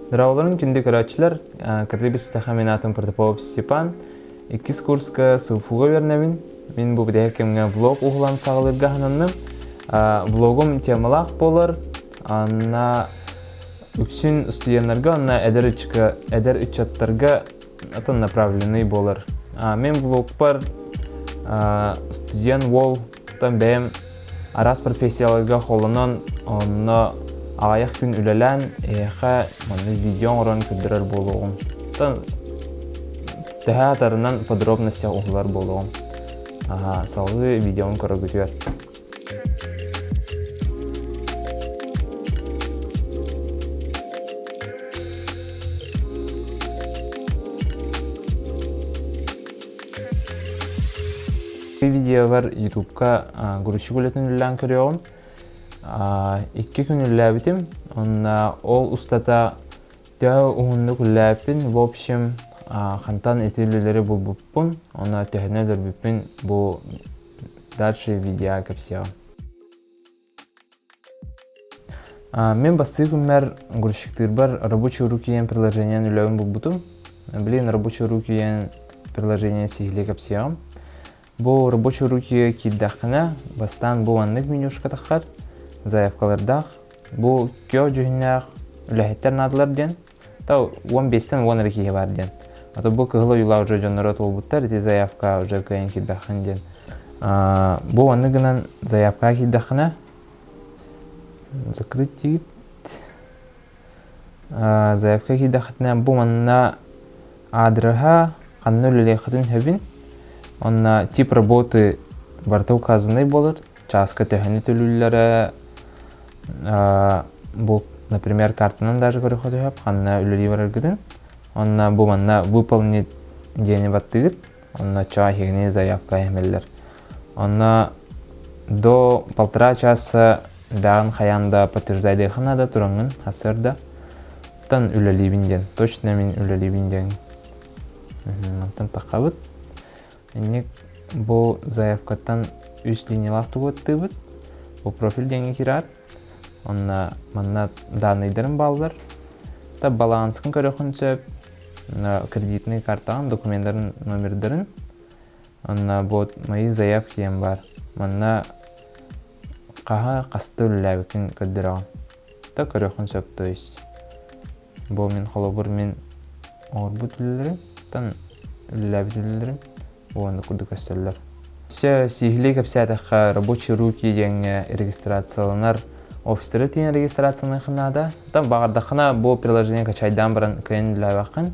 Здраволарын күнді көрәтшілер, кірдебіз стаха мен атым Протопопов Степан. 2 курска сылфуға вернемін. Мен бұл бідегі кемге влог ұғылан сағылырға хананным. Влогым темалақ болыр. Анна үксін студентларға, анна әдір үтчаттарға атын направленный болыр. Мен влог бар студент ол, бәйім арас профессияларға қолынан, онына ағаяқ күн үлелән, еқа видео орын күддірер болуғым. Тәхә атарынан подробностя ұғылар болуғым. Салғы видеоны көрі көтер. Видео бар YouTube'ка күріші көлетін үлелән көріғым. 2 күн үлләбітім. Ол ұстата дәу ұғынды күлләбін. В общем, қантан етелілері бұл бұппын. Оны тәхінелер бүппін бұл дальше видео көпсеға. Мен басты күнмәр күрішіктір бар рабочий руки ен приложениен үләуін бұл бұтым. Білен рабочий руки ен приложениен сихілі көпсеғам. Бұл рабочий руки килдақына бастан бұл аннық менюшқа таққар. Заявкалардақ. Бұл кеу жүхіннәқ үләхеттер надылар ден. Тау 15-тен 12-ге бар ден. Бұл кығылы юла уже жонырат ол бұттар. Эти заявка уже көйін килдақын ден. Бұл аннығынан заявка килдақына закрыть дегіт. Заявка килдақытына бұл манна адрыға қанны үлелейқытын хөбін. Онна тип работы барта указанный болыр. Часка төхіні төлілері. Бұл, например, картынан даже көрі қоды хөп, қанна үлелей барар гідін. Онна бұл манна выполнить дені батты гід. Онна ча хегіне заявка әмелер. Онна до 1,5 часа дағын қаянда подтверждайды қанада тұрыңын асырда. Тан үлелей бінден. Точно мен үлелей бінден. Тан таққабыд. Бұл заявкаттан үш линиялақ тұғытты бұд. Бұл профиль денге керат. Онна манна данныйдарын балдар. Та баланскын көріқін сөп. Кредитный картағын, документтарын номердарын. Онна бұл мои заявки ем бар. Манна қаға қасты үлләбікін көддірағын. Та көріқін сөп то есть. Бұл мен қолыбыр мен орбы түлілерін. Тан үлләбі түлілерін. Оғанды күрді көстерлер. Сихілі көпсәтіққа рабочий руки деңі регистрацияланар офистері тейін регистрацияланы қынада. Бағардақына бұл приложение качайдан бірін көйін үләуақын.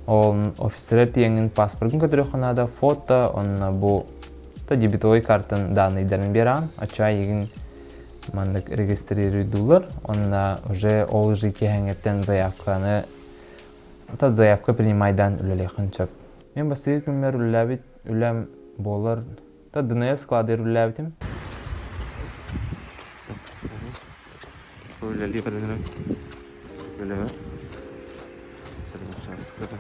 Ол офистері тейінін паспортын көтірі қынада фото, онына бұл дебетовой картын данныйдарын беран. Ачай егін мандық регистрирудулар. Онына уже ол жеке әңеттен заявканы заявка принимайдан үлелейқын сөп. Мен бастығы күнмер үләбіт, үләм болар. ДНС складыр үләбітім. Үләлі бірінірім. Бастығы үләбі. Сәрдің шарсықыры.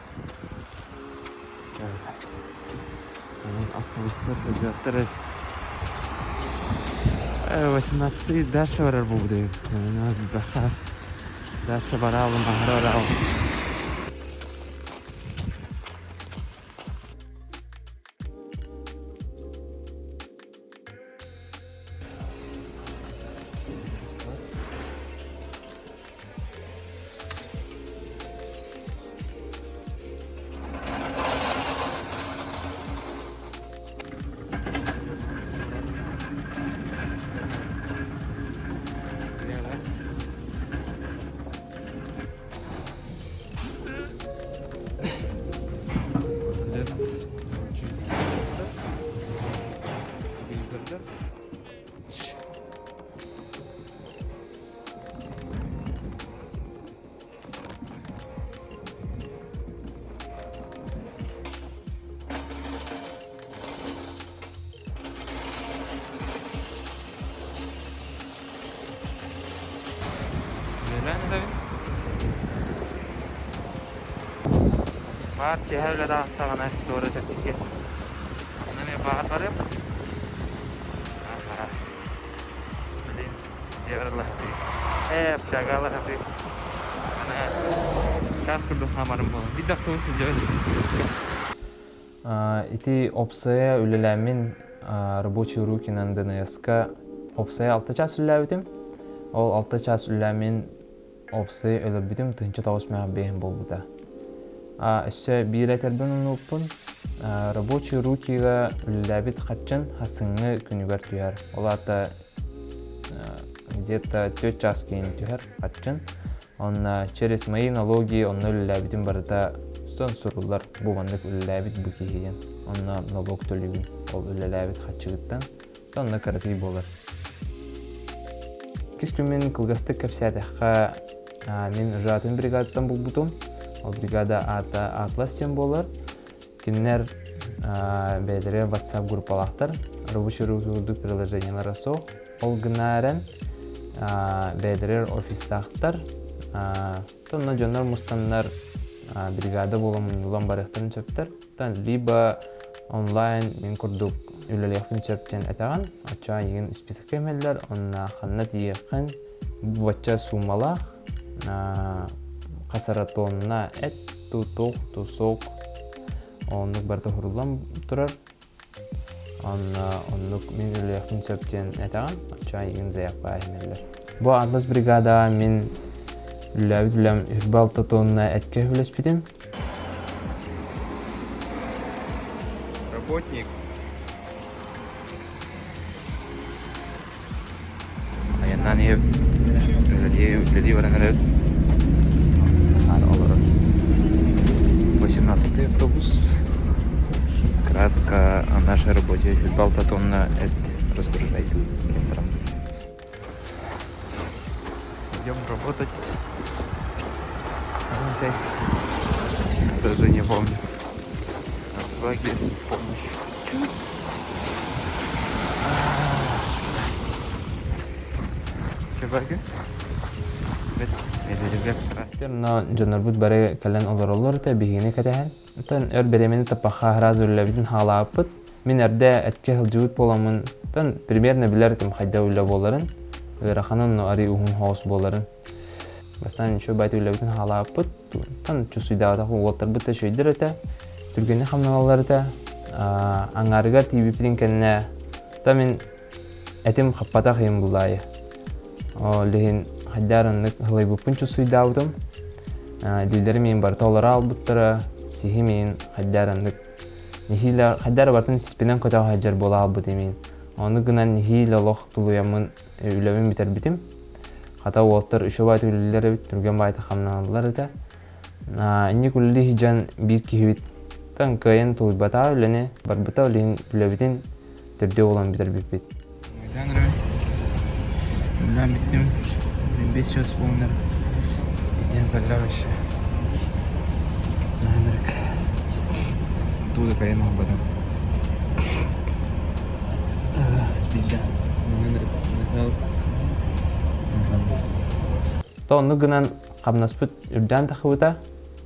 Автобустар, өжаттар. 18-й дәші барар болды. Дәші баралым, ағыр баралым. Var ki her kadar sağına doğru çekti. Nereye bağırlarım? Diğerler hadi. Hep şakalar hadi. Час курдук хамарым болон. Бит автобус үлөбүт. Ити опсая үлеләмин рабочий руки на ДНС-ка опсая 6 час үләбитим. Ол 6 час үләмин опсая үләбитим тынчы тавыс мәгә бейін болбута. Эссе бирәтербен унуппун. Рабочий рукига үләбит хатчын хасыңы күнүгөр түйәр. Олата где-то 4 час кейін түйәр хатчын. Онна через мои налоги онна үләбитим барыта сон сурулар бу мандык үләбит бу кийген. Онна налог төлөбүн. Ол үләбит хатчыгыттан сонна карапый болар. Кискүмен кылгастык капсиятахка мен ужатын бригадаттан булбутум. Ол бригада Атлас тем болар. Кинер бедере WhatsApp группалактар, рабочий рукурдук приложениялары со. Ол гынарен бедерер офистактар. Тонна жонор мустаннар бригада боламын барыктарын чөптөр. Либо онлайн мен курдук үлелектин чөптен этаган, ача еген список кемеллер, онна ханнат ийеккен бача сумалах, касаратонна эт, тутук, тусок, оннук барта хурулам турар. Оннук мен үлелектин чөптен этаган, ача еген заякпа эмеллер. Бу Атлас бригада мен үләбит үләм 26 тонна этке үлеспитим. Работник. Аяннан еп үләди варанарет. Ар олар. 18-й автобус. Кратко о нашей работе. 26 тонна эт разгружает. Идем работать. Даже не помню. Флаги с помощью. Чебаги? Но жонорбут бары кален олор та бигине катахан. Тан өр беремени тапаха разу лебитин халаапыт. Мен эрде этке хылжуут боламын. Тан примерно билердим хайда үлө боларын. Раханын ари ухун хаус боларын. Бастан еще байты үлебитин халаапыт. Тан чусуйдагата хуготтар бытта шөйдер эте. Түргені хамналар эте. Аңарыгар тибипидин кенне. Та мен этим хаппата хыйым булайы. Лихин хайдарыннык хылайбыппын чусуйдаудым. Дилдері мен барта олара албыттыра. Сихи мен хайдарыннык. Хайдары бартын сиспенен көтау хайжар бола албыт емин. Оны гынан нихил олох тулуямын үлебин битер битим. Хата уолттар үші байты үлілері бит, түрген байты хамналар эте. Инни күлі хижан бир кихибит. Тан кайын тулбата үлені, барбыта үлін үлебитин түрде olan битер бит. Мойдан үлен биттим. 5 час болындар. Идем калла башы. Наханырык. Туда кайын олбадам. Спилля. Наханырык. Тоонну гынан қабнаспыт үрден тақыбыта.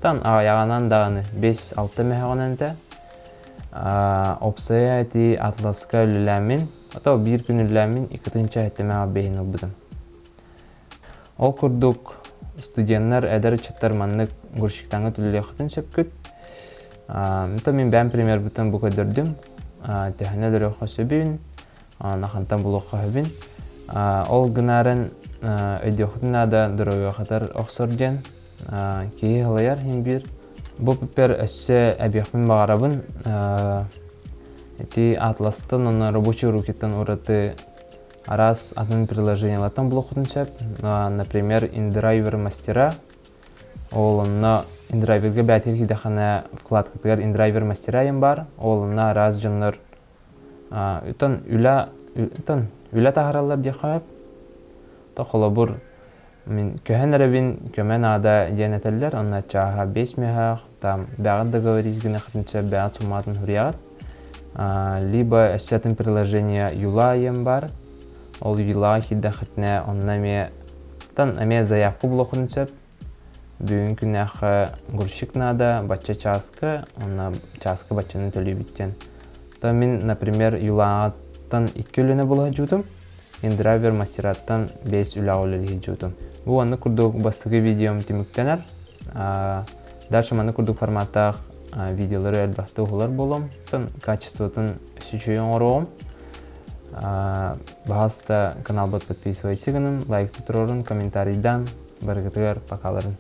Тан аяғанан дағаны 5-6 мәғананта. Опсая әті Атласка үліләмін. Ото бір күн үліләмін 2-тынча әтті мәға бейін олбыдым. Ол күрдік студенттер әдір чаттар маннық ғұршықтаңы түлілеқытын сөпкіт. Мен бән пример бұтын бұқа дөрдім. Тәхіне дөріққа сөбейін. Нахантан бұлыққа хөбін. Ол гынарын өйдеқытына да дұрыға қатар оқсорден. Кейі ғылайар хем бір. Бұл піпер өсі әбеқпен бағарабын. Эти Атластан, оны рабочий рукеттан ұраты арас атын приложениялардан бұлықытын сөп. Например, InDriver мастера. Ол онына InDriver'ga бәтер хидақана вкладкатығар InDriver мастера ем бар. Ол онына арас жонлар үлі тағаралар де қойып. Тоқылы бұр көһен әрәбін көмен ада денетелер. Онына чаға 5 меғақ. Бәғат договоризгіні қытынша бәғат суматын хүрияғат. Либо әсетін приложения Юла ем бар. Ол Юла хидда қытына онына ме заявку бұлықын сөп. Бүгін күні ақы ғұршық нада бача часка. Онына часка бачаны төлі біттен. Мен, например, Юлағаттан 2 өліне бұлға жүдім. индравер мастераттан 5 үлағылы хиджутум. Бу анны курдук бастыгы видеом тимиктенер. Дальше маны курдук форматтах видеолары әлбәхті олар болом. Качествотын сүчуен ором. Бағаста канал бот подписывайсыгының, лайк тұтырорын, комментарийдан, барғытығар, пақаларын.